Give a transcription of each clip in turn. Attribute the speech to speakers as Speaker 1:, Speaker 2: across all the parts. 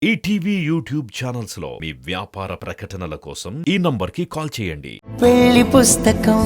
Speaker 1: ETV YouTube channels లో మీ వ్యాపార ప్రకటనల కోసం ఈ నంబర్కి కాల్ చేయండి.
Speaker 2: పెళ్లి పుస్తకం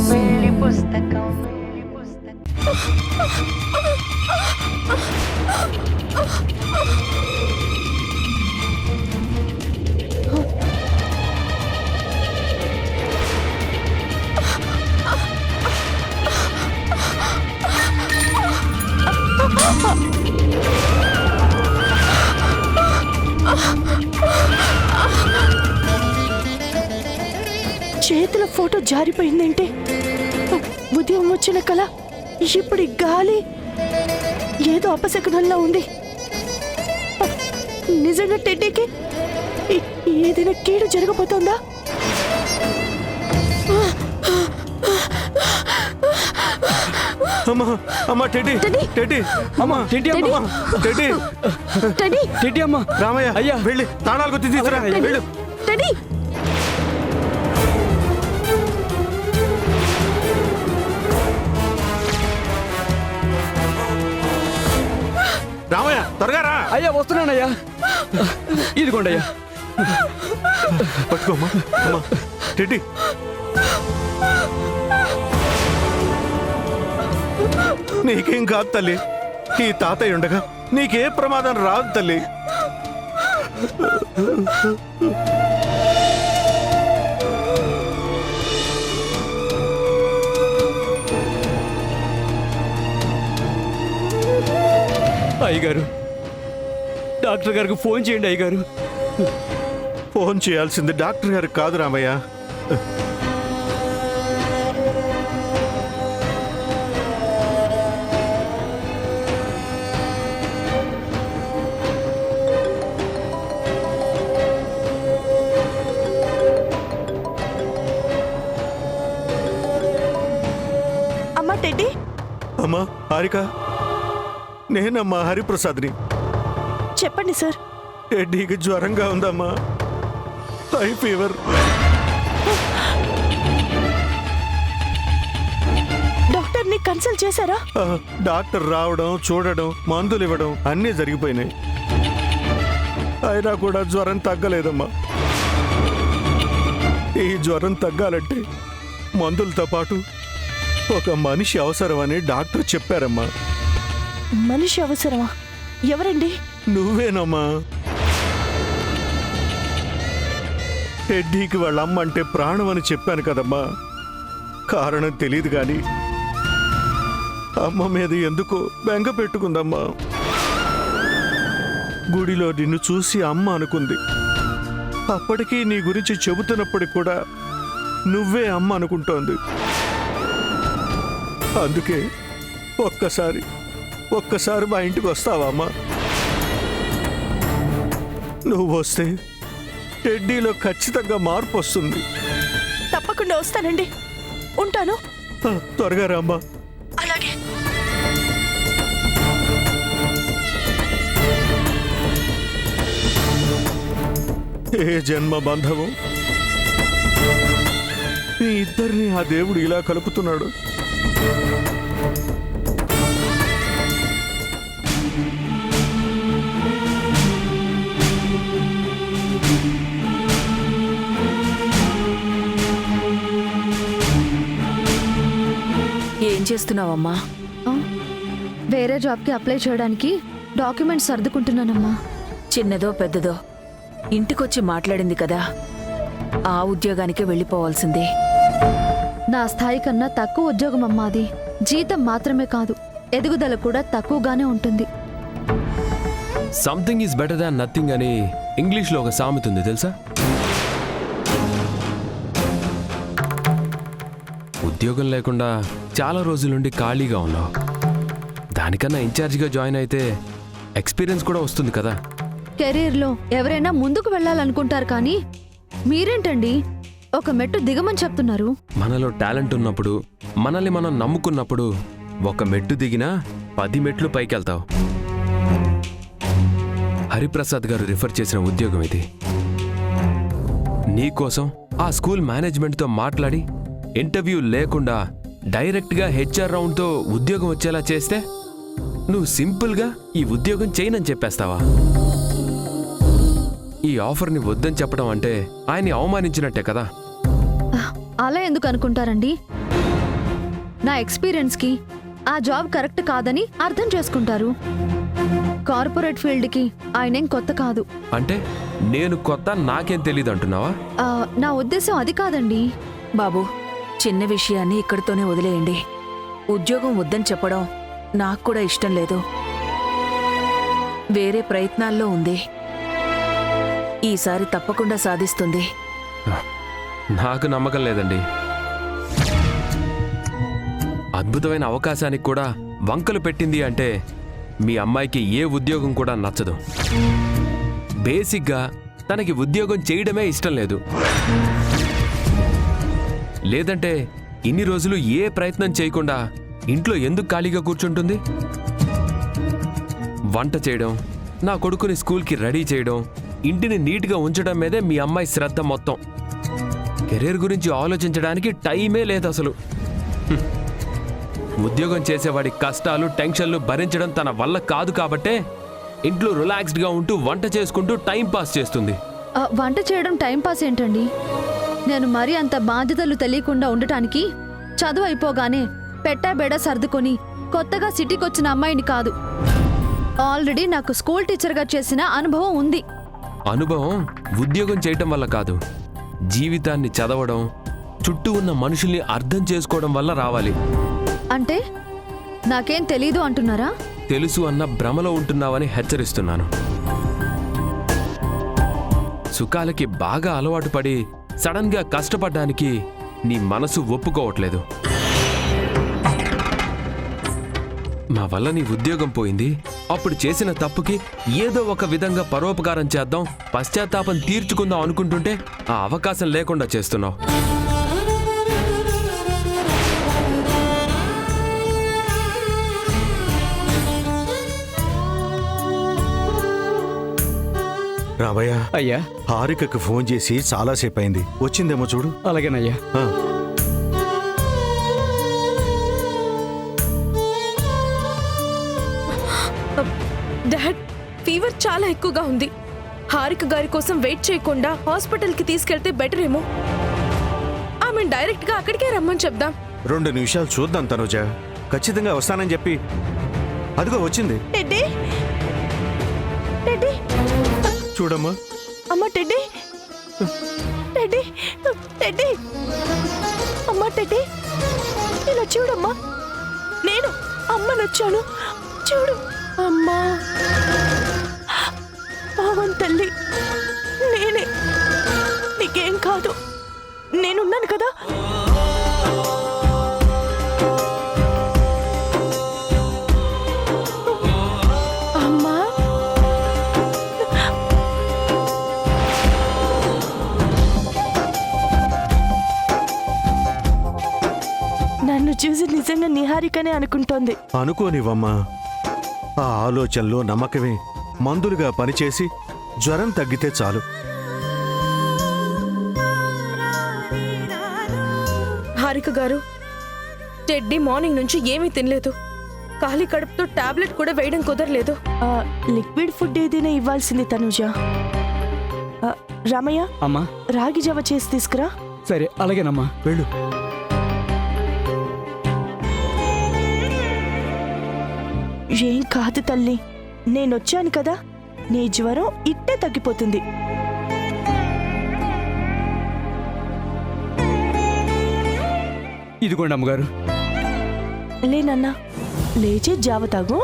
Speaker 3: చేతుల ఫోటో జారిపోయిందేంటి? ఉదయం వచ్చిన కళ ఇప్పుడు గాలి ఏదో అపశకునంలా ఉంది. నిజంగా టెడ్డీకి ఏదైనా కీడు జరగబోతోందా?
Speaker 4: అమ్మా అమ్మా టెడ్డీ టెడ్డీ అమ్మా టెడ్డీ అమ్మా టెడ్డీ
Speaker 3: టెడ్డీ
Speaker 4: టెడ్డీ అమ్మా రామయ్య అయ్యా వెళ్ళి తాళాలు కొట్టి తీసుకురా వెళ్ళు.
Speaker 3: టెడ్డీ
Speaker 4: రామయ్య త్వరగా రా.
Speaker 5: అయ్యా వస్తున్నానయ్యా. ఇదిగోండి అయ్యా.
Speaker 4: పట్టుకోమ్మా అమ్మా టెడ్డీ నీకేం కాదు తల్లి. ఈ తాతయ్య ఉండగా నీకే ప్రమాదం రాదు తల్లి.
Speaker 5: అయ్యగారు డాక్టర్ గారికి ఫోన్ చేయండి అయ్యగారు.
Speaker 4: ఫోన్ చేయాల్సింది డాక్టర్ గారికి కాదు రామయ్య.
Speaker 3: అమ్మా టెడ్డీ,
Speaker 4: అమ్మా హారిక, నేనమ్మా హరిప్రసాద్ని.
Speaker 3: చెప్పండి సార్.
Speaker 4: టెడ్డీకి జ్వరంగా ఉందమ్మా, హై ఫీవర్.
Speaker 3: డాక్టర్ని కన్సల్ట్ చేశారా?
Speaker 4: డాక్టర్ రావడం చూడడం మందులు ఇవ్వడం అన్నీ జరిగిపోయినాయి. అయినా కూడా జ్వరం తగ్గలేదమ్మా. ఈ జ్వరం తగ్గాలంటే మందులతో పాటు ఒక మనిషి అవసరమని డాక్టర్ చెప్పారమ్మా.
Speaker 3: మనిషి అవసరమా? ఎవరండి?
Speaker 4: నువ్వేనమ్మా. టెడ్డీకి వాళ్ళ అమ్మ అంటే ప్రాణం అని చెప్పాను కదమ్మా. కారణం తెలియదు కానీ అమ్మ మీద ఎందుకో బెంగ పెట్టుకుందమ్మా. గుడిలో నిన్ను చూసి అమ్మ అనుకుంది. అప్పటికీ నీ గురించి చెబుతున్నప్పటికి కూడా నువ్వే అమ్మ అనుకుంటోంది. అందుకే ఒక్కసారి మా ఇంటికి వస్తావా అమ్మా? నువ్వు వస్తే టెడ్డీలో ఖచ్చితంగా మార్పు వస్తుంది.
Speaker 3: తప్పకుండా వస్తానండి. ఉంటాను.
Speaker 4: త్వరగా రామ్మా.
Speaker 3: అలాగే.
Speaker 4: ఏ జన్మ బంధము ఈ ఇద్దరిని ఆ దేవుడు ఇలా కలుపుతున్నాడు.
Speaker 6: ఏం చేస్తున్నావమ్మా?
Speaker 7: వేరే జాబ్కి అప్లై చేయడానికి డాక్యుమెంట్స్ సర్దుకుంటున్నానమ్మా.
Speaker 6: చిన్నదో పెద్దదో ఇంటికొచ్చి మాట్లాడింది కదా, ఆ ఉద్యోగానికి వెళ్ళిపోవాల్సిందే.
Speaker 7: నా స్థాయి కన్నా తక్కువ ఉద్యోగం అమ్మా అది. జీతం మాత్రమే కాదు, ఎదుగుదల కూడా తక్కువగానే ఉంటుంది.
Speaker 5: Something is better than nothing అని ఇంగ్లీష్లో ఒక సామెత ఉంది తెలుసా? ఉద్యోగం లేకుండా చాలా రోజుల నుండి ఖాళీగా ఉన్నావు. దానికన్నా ఇన్ఛార్జిగా జాయిన్ అయితే ఎక్స్పీరియన్స్ కూడా వస్తుంది కదా.
Speaker 7: కెరీర్లో ఎవరైనా ముందుకు వెళ్ళాలనుకుంటారు కానీ మీరేంటండి ఒక మెట్టు దిగమని చెప్తున్నారు?
Speaker 5: మనలో టాలెంట్ ఉన్నప్పుడు, మనల్ని మనం నమ్ముకున్నప్పుడు ఒక మెట్టు దిగినా 10 మెట్లు పైకెళ్తావు. హరిప్రసాద్ గారు రిఫర్ చేసిన ఉద్యోగం ఇది. నీకోసం ఆ స్కూల్ మేనేజ్మెంట్తో మాట్లాడి ఇంటర్వ్యూ లేకుండా డైరెక్ట్గా హెచ్ఆర్ రౌండ్తో ఉద్యోగం వచ్చేలా చేస్తే నువ్వు సింపుల్గా ఈ ఉద్యోగం చేయనని చెప్పేస్తావా? ఈ ఆఫర్ని వద్దని చెప్పడం అంటే ఆయన్ని అవమానించినట్టే కదా.
Speaker 7: అలా ఎందుకు అనుకుంటారండి? నా ఎక్స్పీరియన్స్కి ఆ జాబ్ కరెక్ట్ కాదని అర్థం చేసుకుంటారు. కార్పొరేట్ ఫీల్డ్కి ఆయనేం కొత్త కాదు.
Speaker 5: అంటే నేను కొత్త, నాకేం తెలీదు అంటున్నావా?
Speaker 7: నా ఉద్దేశం అది కాదండి.
Speaker 6: బాబు, చిన్న విషయాన్ని ఇక్కడితోనే వదిలేయండి. ఉద్యోగం వద్దని చెప్పడం నాకు కూడా ఇష్టం లేదు. వేరే ప్రయత్నాల్లో ఉంది. ఈసారి తప్పకుండా సాధిస్తుంది.
Speaker 5: నాకు నమ్మకం లేదండి. అద్భుతమైన అవకాశానికి కూడా వంకలు పెట్టింది అంటే మీ అమ్మాయికి ఏ ఉద్యోగం కూడా నచ్చదు. బేసిక్గా తనకి ఉద్యోగం చేయడమే ఇష్టం లేదు. లేదంటే ఇన్ని రోజులు ఏ ప్రయత్నం చేయకుండా ఇంట్లో ఎందుకు ఖాళీగా కూర్చుంటుంది? వంట చేయడం, నా కొడుకుని స్కూల్కి రెడీ చేయడం, ఇంటిని నీట్గా ఉంచడం మీదే మీ అమ్మాయి శ్రద్ధ మొత్తం. కెరీర్ గురించి ఆలోచించడానికి టైమే లేదు అసలు. ఉద్యోగం చేసేవాడి కష్టాలు, టెన్షన్లు భరించడం తన వల్ల కాదు కాబట్టే ఇంట్లో రిలాక్స్డ్గా ఉంటూ వంట చేసుకుంటూ టైం పాస్ చేస్తుంది.
Speaker 7: వంట చేయడం టైంపాస్ ఏంటండి? నేను మరీ అంత బాధ్యతలు తెలియకుండా ఉండటానికి చదువు అయిపోగానే పెట్టాబెడ సర్దుకొని కొత్తగా సిటీకి వచ్చిన అమ్మాయిని కాదు. ఆల్రెడీ నాకు స్కూల్ టీచర్గా చేసిన అనుభవం ఉంది.
Speaker 5: అనుభవం ఉద్యోగం చేయటం వల్ల కాదు, జీవితాన్ని చదవడం, చుట్టూ ఉన్న మనుషుల్ని అర్థం చేసుకోవడం వల్ల రావాలి.
Speaker 7: అంటే నాకేం తెలీదు అంటున్నారా?
Speaker 5: తెలుసు అన్న భ్రమలో ఉంటున్నావని హెచ్చరిస్తున్నాను. సుఖాలకి బాగా అలవాటు పడి సడన్గా కష్టపడ్డానికి నీ మనసు ఒప్పుకోవట్లేదు. మా వల్ల నీ ఉద్యోగం పోయింది, అప్పుడు చేసిన తప్పుకి ఏదో ఒక విధంగా పరోపకారం చేద్దాం, పశ్చాత్తాపం తీర్చుకుందాం అనుకుంటుంటే ఆ అవకాశం లేకుండా చేస్తున్నావు.
Speaker 4: రామయ్య,
Speaker 8: అయ్యా.
Speaker 4: హారికకు ఫోన్ చేసి చాలాసేపు అయింది. వచ్చిందేమో చూడు.
Speaker 8: అలాగేనయ్యా.
Speaker 4: ఆ.
Speaker 3: డాడ్, ఫీవర్ చాలా ఎక్కువగా ఉంది. హారిక గారి కోసం వెయిట్ చేయకుండా హాస్పిటల్కి తీసుకెళ్తే బెటర్ ఏమో. ఆమె డైరెక్ట్ గా అక్కడికే రమ్మని చెప్దాం.
Speaker 4: 2 నిమిషాలు చూద్దాం తనుజ. ఖచ్చితంగా వస్తానని చెప్పి అదిగో వచ్చింది.
Speaker 3: టెడ్డీ, టెడ్డీ,
Speaker 4: చూడమ్మా.
Speaker 3: అమ్మ టెడ్డీ, టెడ్డీ, టెడ్డీ, అమ్మ టెడ్డీ, ఇలా చూడమ్మా, నేను అమ్మనొచ్చాను, చూడు అమ్మా. పవన్ తల్లి, నేనే, నీకేం కాదు, నేనున్నాను కదా. అమ్మా, నన్ను చూసి నిజంగా నిహారికనే అనుకుంటోంది.
Speaker 4: అనుకోనివమ్మా. ఆ ఆలోచనలో నమ్మకమే మందులుగా పనిచేసి జ్వరం తగ్గితే చాలు.
Speaker 3: హారిక గారు, టెడ్డీ మార్నింగ్ నుంచి ఏమీ తినలేదు. ఖాళీ కడుపుతో టాబ్లెట్ కూడా వేయడం కుదరలేదు. లిక్విడ్ ఫుడ్ ఏదైనా ఇవ్వాల్సింది తనుజ. రామయ్య,
Speaker 8: అమ్మా.
Speaker 3: రాగి జావ చేసి తీసుకురా.
Speaker 8: సరే, అలాగేనమ్మా.
Speaker 4: వెళ్ళు.
Speaker 3: ఏం కాదు తల్లి, నేనొచ్చాను కదా, నీ జ్వరం ఇట్టే తగ్గిపోతుంది.
Speaker 8: ఇదిగోండి అమ్మగారు.
Speaker 3: లేనన్నా, లేచే జావ తాగు.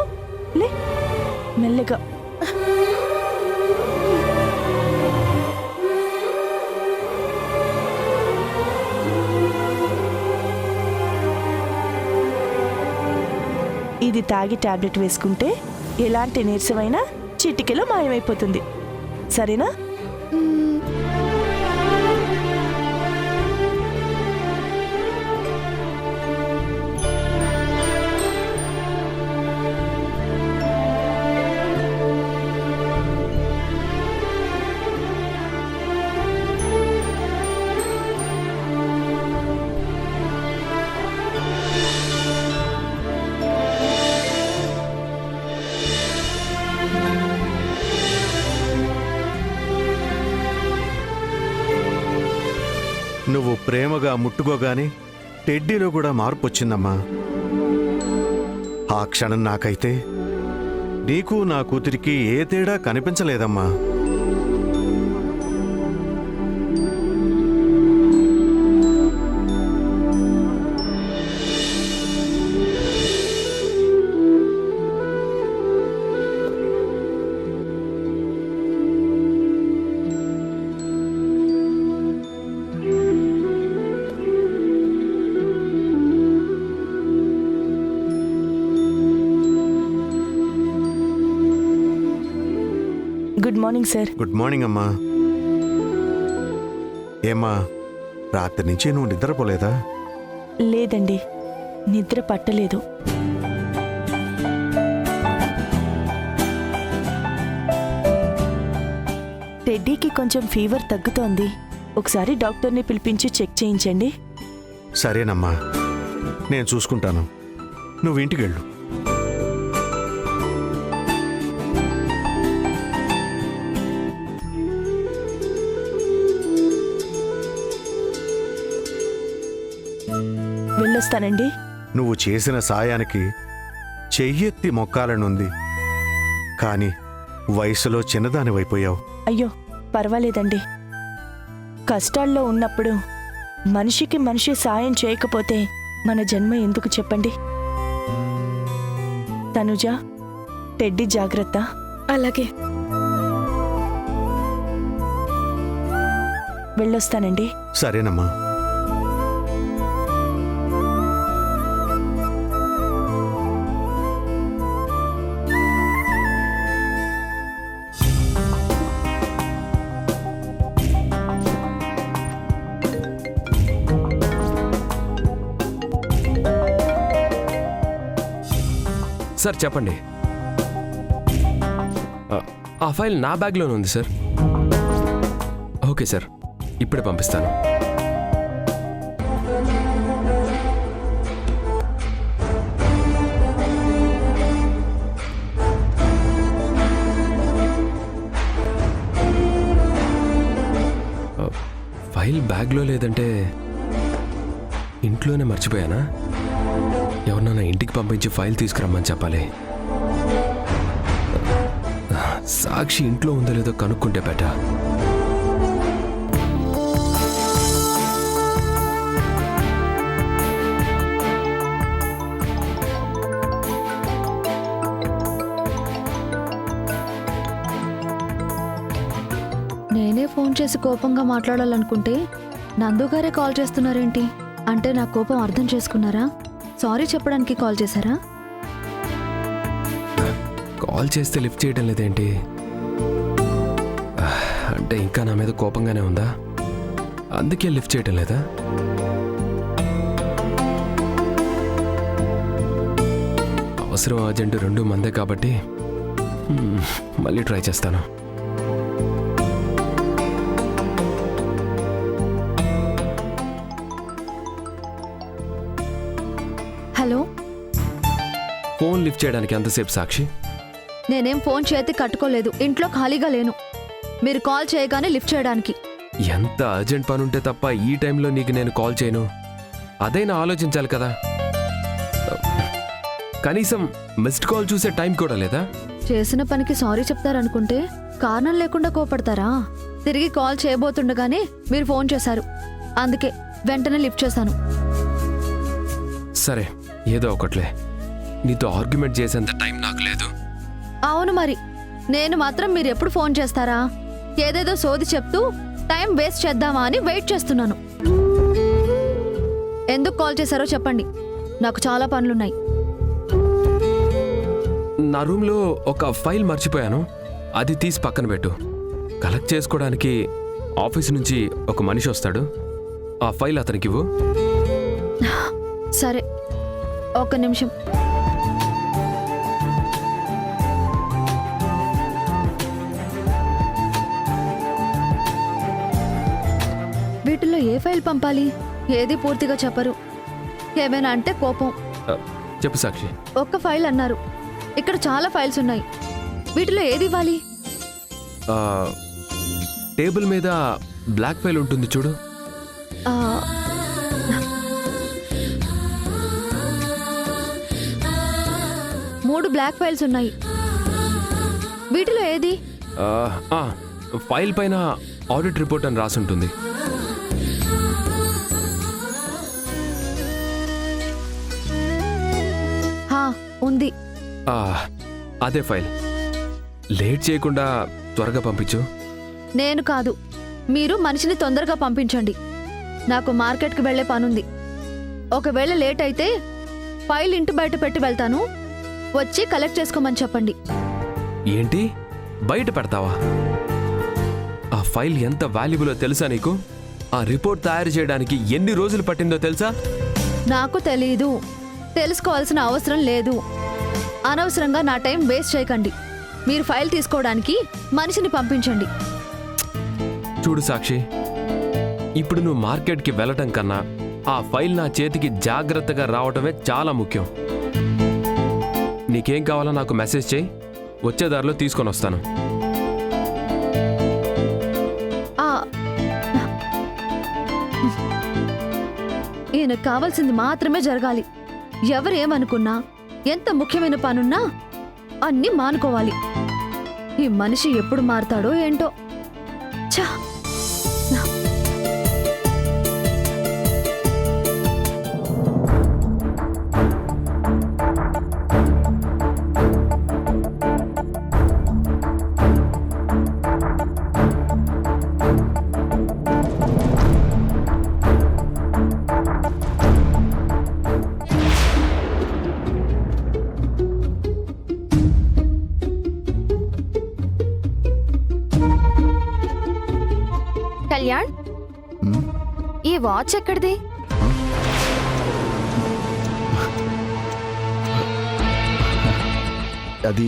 Speaker 3: లే, మెల్లగా. ఇది తాగి టాబ్లెట్ వేసుకుంటే ఎలాంటి నీరసమైనా చిటికెలో మాయమైపోతుంది. సరేనా?
Speaker 4: నువ్వు ప్రేమగా ముట్టుకోగానే టెడ్డీలో కూడా మార్పు వచ్చిందమ్మా. ఆ క్షణం నాకైతే నీకు నా కూతురికి ఏ తేడా కనిపించలేదమ్మా.
Speaker 8: Good morning sir.
Speaker 4: Good morning అమ్మా. ఏమ్మా, రాత్రి నుంచి నువ్వు నిద్రపోలేదా?
Speaker 8: లేదండి, నిద్ర పట్టలేదు. టెడ్డీకి కొంచెం ఫీవర్ తగ్గుతోంది. ఒకసారి డాక్టర్ని పిలిపించి చెక్ చేయించండి.
Speaker 4: సరేనమ్మా, నేను చూసుకుంటాను. నువ్వు ఇంటికి వెళ్ళు.
Speaker 8: వెళ్ళొస్తానండి.
Speaker 4: నువ్వు చేసిన సాయానికి చెయ్యెత్తి మొక్కాలనుంది, కానీ వయసులో చిన్నదానివైపోయావు.
Speaker 8: అయ్యో, పర్వాలేదండి. కష్టాల్లో ఉన్నప్పుడు మనిషికి మనిషి సాయం చేయకపోతే మన జన్మ ఎందుకు చెప్పండి? తనుజ, టెడ్డీ జాగ్రత్త.
Speaker 3: అలాగే.
Speaker 8: వెళ్ళొస్తానండి.
Speaker 4: సరేనమ్మా.
Speaker 5: సార్ చెప్పండి. ఆ ఫైల్ నా బ్యాగ్లోనే ఉంది సార్. ఓకే సార్, ఇప్పుడే పంపిస్తాను. ఫైల్ బ్యాగ్లో లేదంటే ఇంట్లోనే మర్చిపోయానా? ఎవరినైనా ఇంటికి పంపించి ఫైల్ తీసుకురమ్మని చెప్పాలి. సాక్షి ఇంట్లో ఉందో లేదో కనుక్కుంటే బెట.
Speaker 7: నేనే ఫోన్ చేసి కోపంగా మాట్లాడాలనుకుంటే నందుగారే కాల్ చేస్తున్నారేంటి? అంటే నా కోపం అర్థం చేసుకున్నారా? సారీ చెప్పడానికి కాల్ చేశారా?
Speaker 5: కాల్ చేస్తే లిఫ్ట్ చేయడం లేదేంటి? అంటే ఇంకా నా మీద కోపంగానే ఉందా? అందుకే లిఫ్ట్ చేయడం లేదా? అవసరం అర్జెంటు రెండు మందే కాబట్టి మళ్ళీ ట్రై చేస్తాను.
Speaker 7: హలో.
Speaker 5: ఫోన్ లిఫ్ట్ చేయడానికి ఎంతసేపు సాక్షి?
Speaker 7: నేనేం ఫోన్ చేతి కట్టుకోలేదు, ఇంట్లో ఖాళీగా లేను. మీరు కాల్ చేయగానే లిఫ్ట్ చేయడానికి.
Speaker 5: ఎంత అర్జెంట్ పని ఉంటే తప్ప ఈ టైంలో నీకు నేను కాల్ చేయను. అదైనా ఆలోచించాలి కదా. కనీసం మిస్డ్ కాల్ చూసే టైం కూడా లేదా?
Speaker 7: చేసిన పనికి సారీ చెప్తారనుకుంటే కారణం లేకుండా కోపడతారా? తిరిగి కాల్ చేయబోతుండగానే మీరు ఫోన్ చేశారు, అందుకే వెంటనే లిఫ్ట్ చేశాను.
Speaker 5: సరే, ఏదో ఒకట్లే. నీతో ఆర్గ్యుమెంట్ చేసేంత టైం నాకు లేదు.
Speaker 7: అవును మరి, నేను మాత్రం మీరు ఎప్పుడు ఫోన్ చేస్తారా? ఏదేదో సోది చెప్తూ టైం వేస్ట్ చేద్దామా అని వెయిట్ చేస్తున్నాను. ఎందుకు కాల్ చేశారో చెప్పండి, నాకు చాలా పనులున్నాయి.
Speaker 5: నా రూమ్లో ఒక ఫైల్ మర్చిపోయాను, అది తీసి పక్కన పెట్టు. కలెక్ట్ చేసుకోవడానికి ఆఫీస్ నుంచి ఒక మనిషి వస్తాడు, ఆ ఫైల్ అతనికి ఇవ్వు.
Speaker 7: సరే, ఒక్క నిమిషం. వీటిలో ఏ ఫైల్ పంపాలి? ఏది పూర్తిగా చెప్పరు. ఏమైనా అంటే కోపం.
Speaker 5: చెప్పు సాక్షి.
Speaker 7: ఒక్క ఫైల్ అన్నారు, ఇక్కడ చాలా ఫైల్స్ ఉన్నాయి. వీటిలో ఏది ఇవ్వాలి?
Speaker 5: టేబుల్ మీద బ్లాక్ ఫైల్ ఉంటుంది చూడు,
Speaker 7: ఆ, మూడు బ్లాక్ ఫైల్స్ ఉన్నాయి. వీటిలో ఏది?
Speaker 5: ఫైల్ పైన ఆడిట్ రిపోర్ట్ అని రాసుంటుంది.
Speaker 7: హా, ఉంది.
Speaker 5: అదే ఫైల్. లేట్ చేయకుండా త్వరగా పంపించు.
Speaker 7: నేను కాదు, మీరు మనిషిని తొందరగా పంపించండి. నాకు మార్కెట్కి వెళ్లే పనుంది. ఒకవేళ లేట్ అయితే ఫైల్ ఇంటి బయట పెట్టి వెళ్తాను. వచ్చి కలెక్ట్ చేసుకోమని చెప్పండి.
Speaker 5: ఏంటి, బయట పెడతావా? ఆ ఫైల్ ఎంత వాల్యుబులో తెలుసా నీకు? ఆ రిపోర్ట్ తయారు చేయడానికి ఎన్ని రోజులు పట్టిందో తెలుసా?
Speaker 7: నాకు తెలీదు, తెలుసుకోవాల్సిన అవసరం లేదు. అనవసరంగా నా టైం వేస్ట్ చేయకండి. మీరు ఫైల్ తీసుకోవడానికి మనిషిని పంపించండి.
Speaker 5: చూడు సాక్షి, ఇప్పుడు నువ్వు మార్కెట్కి వెళ్ళటం కన్నా ఆ ఫైల్ నా చేతికి జాగ్రత్తగా రావటమే చాలా ముఖ్యం. నీకేం కావాలో నాకు మెసేజ్ చేయి, వచ్చేదారిలో తీసుకొని వస్తాను.
Speaker 7: ఈయనకు కావాల్సింది మాత్రమే జరగాలి. ఎవరేమనుకున్నా, ఎంత ముఖ్యమైన పనున్నా అన్నీ మానుకోవాలి. ఈ మనిషి ఎప్పుడు మారతాడో ఏంటో. ఛా!
Speaker 9: కళ్యాణ్, ఈ వాచ్ ఎక్కడిది?
Speaker 10: అది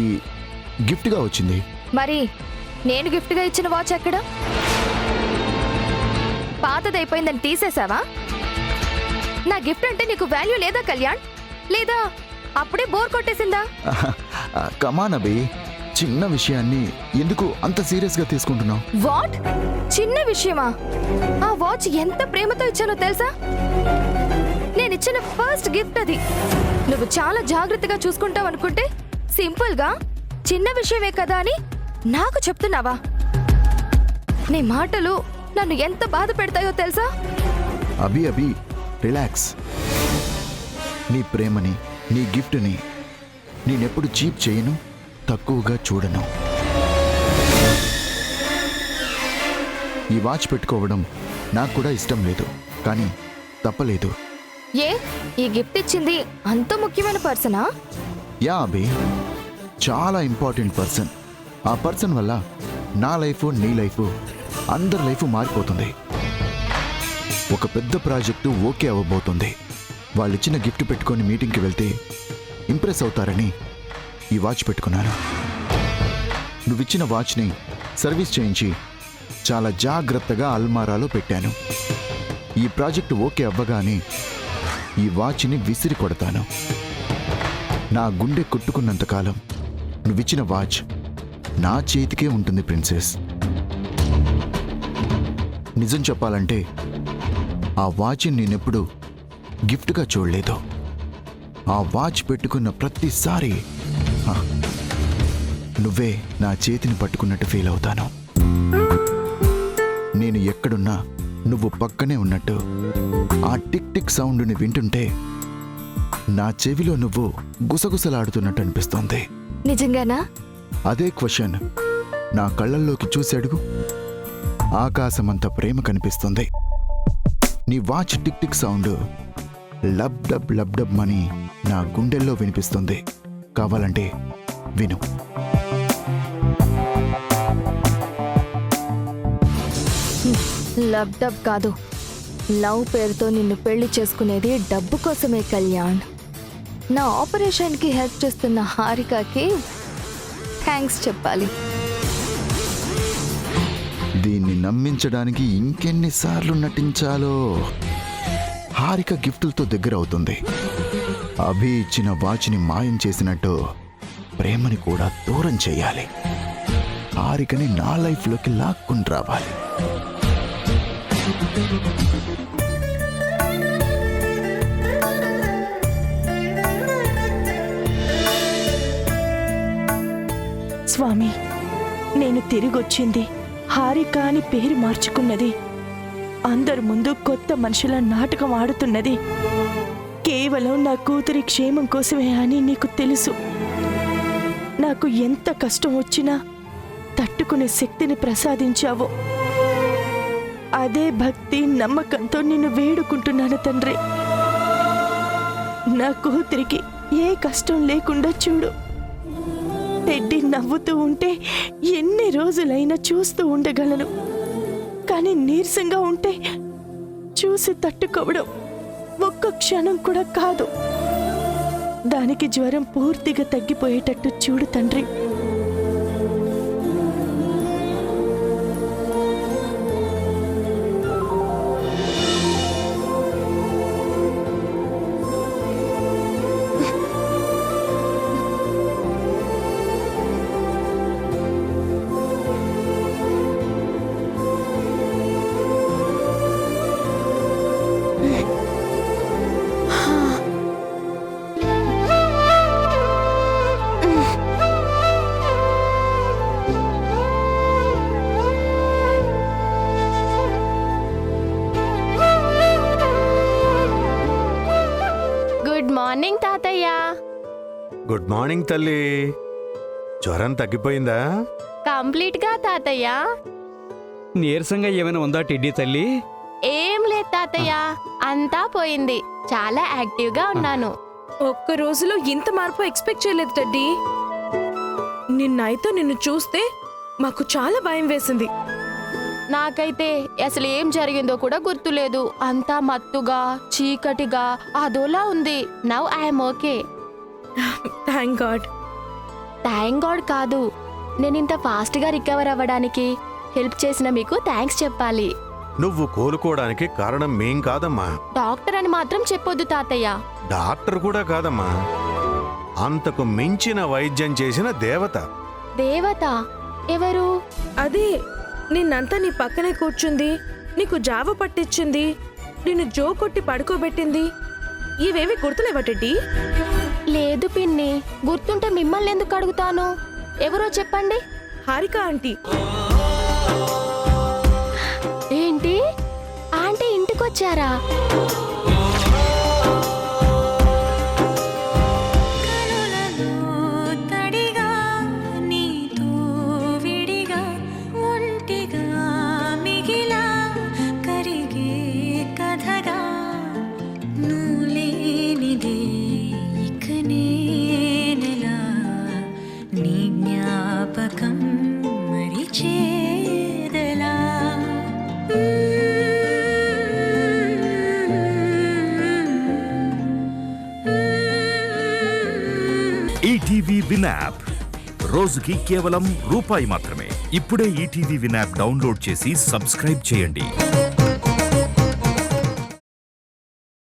Speaker 10: గిఫ్ట్గా వచ్చింది.
Speaker 9: మరి నేను గిఫ్ట్గా ఇచ్చిన వాచ్ ఎక్కడ? పాతదైపోయిందని తీసేసావా? నా గిఫ్ట్ అంటే నీకు వాల్యూ లేదా కళ్యాణ్? లేదా అప్పుడే బోర్ కొట్టేసిందా?
Speaker 10: కమాన్ అబి, చిన్న విషయాన్ని ఎందుకు అంత సీరియస్గా తీసుకుంటున్నావు?
Speaker 9: వాట్? చిన్న విషయమా? ఆ వాచ్ ఎంత ప్రేమతో ఇచ్చానో తెలుసా? నేనిచ్చిన ఫస్ట్ గిఫ్ట్ అది. నువ్వు చాలా జాగ్రత్తగా చూసుకుంటావు అనుకుంటే సింపుల్ గా చిన్న విషయమే కదా అని నాకు చెప్తున్నావా? నీ మాటలు నన్ను ఎంత బాధ పెడతాయో తెలుసా?
Speaker 10: అబి అబి, రిలాక్స్. నీ ప్రేమని, నీ గిఫ్ట్ని నేనెప్పుడు చీప్ చేయను, తక్కువగా చూడను. ఈ వాచ్ పెట్టుకోవడం నాకు కూడా ఇష్టం లేదు, కానీ తప్పలేదు.
Speaker 9: ఏ, ఈ గిఫ్ట్ ఇచ్చింది అంత ముఖ్యమైన పర్సనా?
Speaker 10: యా అబి, చాలా ఇంపార్టెంట్ పర్సన్. ఆ పర్సన్ వల్ల నా లైఫ్, నీ లైఫ్, అందరి లైఫ్ మారిపోతుంది. ఒక పెద్ద ప్రాజెక్టు ఓకే అవ్వబోతుంది. వాళ్ళిచ్చిన గిఫ్ట్ పెట్టుకొని మీటింగ్కి వెళ్తే ఇంప్రెస్ అవుతారని ఈ వాచ్ పెట్టుకున్నాను. నువ్విచ్చిన వాచ్ని సర్వీస్ చేయించి చాలా జాగ్రత్తగా అల్మారాలో పెట్టాను. ఈ ప్రాజెక్టు ఓకే అవ్వగానే ఈ వాచ్ని విసిరి కొడతాను. నా గుండె కొట్టుకున్నంతకాలం నువ్విచ్చిన వాచ్ నా చేతికే ఉంటుంది ప్రిన్సెస్. నిజం చెప్పాలంటే ఆ వాచ్ని నేనెప్పుడు గిఫ్ట్గా చూడలేదు. ఆ వాచ్ పెట్టుకున్న ప్రతిసారి నువ్వే నా చేతిని పట్టుకున్నట్టు ఫీల్ అవుతాను. నేను ఎక్కడున్నా నువ్వు పక్కనే ఉన్నట్టు. ఆ టిక్ టిక్ సౌండ్ని వింటుంటే నా చెవిలో నువ్వు గుసగుసలాడుతున్నట్టు అనిపిస్తోంది.
Speaker 9: నిజంగానా?
Speaker 10: అదే క్వశ్చన్ నా కళ్ళల్లోకి చూసి అడుగు. ఆకాశమంత ప్రేమ కనిపిస్తుంది. నీ watch tick tick sound lub dub అని నా గుండెల్లో వినిపిస్తుంది. కావాలంటే విను.
Speaker 9: లబ్ డబ్ కాదు, లవ్ పేరుతో నిన్ను పెళ్లి చేసుకునేది డబ్బు కోసమే కళ్యాణ్. నా ఆపరేషన్కి హెల్ప్ చేస్తున్న హారికకి థ్యాంక్స్ చెప్పాలి.
Speaker 10: దీన్ని నమ్మించడానికి ఇంకెన్నిసార్లు నటించాలో. హారిక గిఫ్టులతో దగ్గర అవుతుంది. అభి ఇచ్చిన వాచ్ని మాయం చేసినట్టు ప్రేమని కూడా దూరం చేయాలి. హారికని నా లైఫ్లోకి లాక్కుని రావాలి.
Speaker 8: స్వామి, నేను తిరిగొచ్చింది, హారిక అని పేరు మార్చుకున్నది, అందరి ముందు కొత్త మనుషుల నాటకం ఆడుతున్నది కేవలం నా కూతురి క్షేమం కోసమే అని నీకు తెలుసు. నాకు ఎంత కష్టం వచ్చినా తట్టుకునే శక్తిని ప్రసాదించావు. అదే భక్తి నమ్మకంతో నిన్ను వేడుకుంటున్నాను తండ్రి. నా కూతురికి ఏ కష్టం లేకుండా చూడు. టెడ్డీ నవ్వుతూ ఉంటే ఎన్ని రోజులైనా చూస్తూ ఉండగలను, కానీ నీరసంగా ఉంటే చూసి తట్టుకోవడం ఒక్క క్షణం కూడా కాదు. దానికి జ్వరం పూర్తిగా తగ్గిపోయేటట్టు చూడు తండ్రి.
Speaker 9: గుడ్ మార్నింగ్ తాతయ్య.
Speaker 4: గుడ్ మార్నింగ్ తల్లి. జ్వరం తగ్గిపోయిందా?
Speaker 9: కంప్లీట్ గా తాతయ్య.
Speaker 11: నీరసంగా ఏమైనా ఉందా టెడ్డీ తల్లి?
Speaker 9: ఏం లేదు తాతయ్య, అంతా పోయింది. చాలా యాక్టివ్ గా ఉన్నాను.
Speaker 3: ఒక్క రోజులో ఇంత మార్పు ఎక్స్పెక్ట్ చేయలేదు టెడ్డీ. నిన్ను చూస్తే మాకు చాలా భయం వేసింది.
Speaker 9: నాకైతే అసలు ఏం జరిగిందో కూడా గుర్తులేదు. అంతా మత్తుగా చీకటిగా అదోలా ఉంది. Now I'm okay.
Speaker 3: Thank God.
Speaker 9: Thank God కాదు, నేను ఇంత ఫాస్ట్ గా రికవర్ అవ్వడానికి హెల్ప్ చేసిన మీకు థ్యాంక్స్ చెప్పాలి.
Speaker 4: నువ్వు కోలుకోవడానికి కారణం మేం కాదమ్మా.
Speaker 9: డాక్టర్ అని మాత్రం చెప్పొద్దు తాతయ్య.
Speaker 4: డాక్టర్ కూడా కాదమ్మా, అంతకు మించిన వైద్యం చేసిన దేవత.
Speaker 9: దేవత ఎవరు?
Speaker 3: అదే నిన్నంతా నీ పక్కనే కూర్చుంది, నీకు జావ పట్టించింది, నిన్ను జో కొట్టి పడుకోబెట్టింది. ఇవేవి గుర్తులేవా టెడ్డీ?
Speaker 9: లేదు పిన్ని, గుర్తుంటే మిమ్మల్ని ఎందుకు అడుగుతాను? ఎవరో చెప్పండి.
Speaker 3: హారిక ఆంటీ.
Speaker 9: ఏంటి, ఆంటీ ఇంటికొచ్చారా?
Speaker 1: ఈటీవీ విన్ యాప్ రోజుకి కేవలం రూపాయి మాత్రమే. ఇప్పుడే ఈటీవీ విన్ యాప్ డౌన్లోడ్ చేసి సబ్స్క్రైబ్ చేయండి.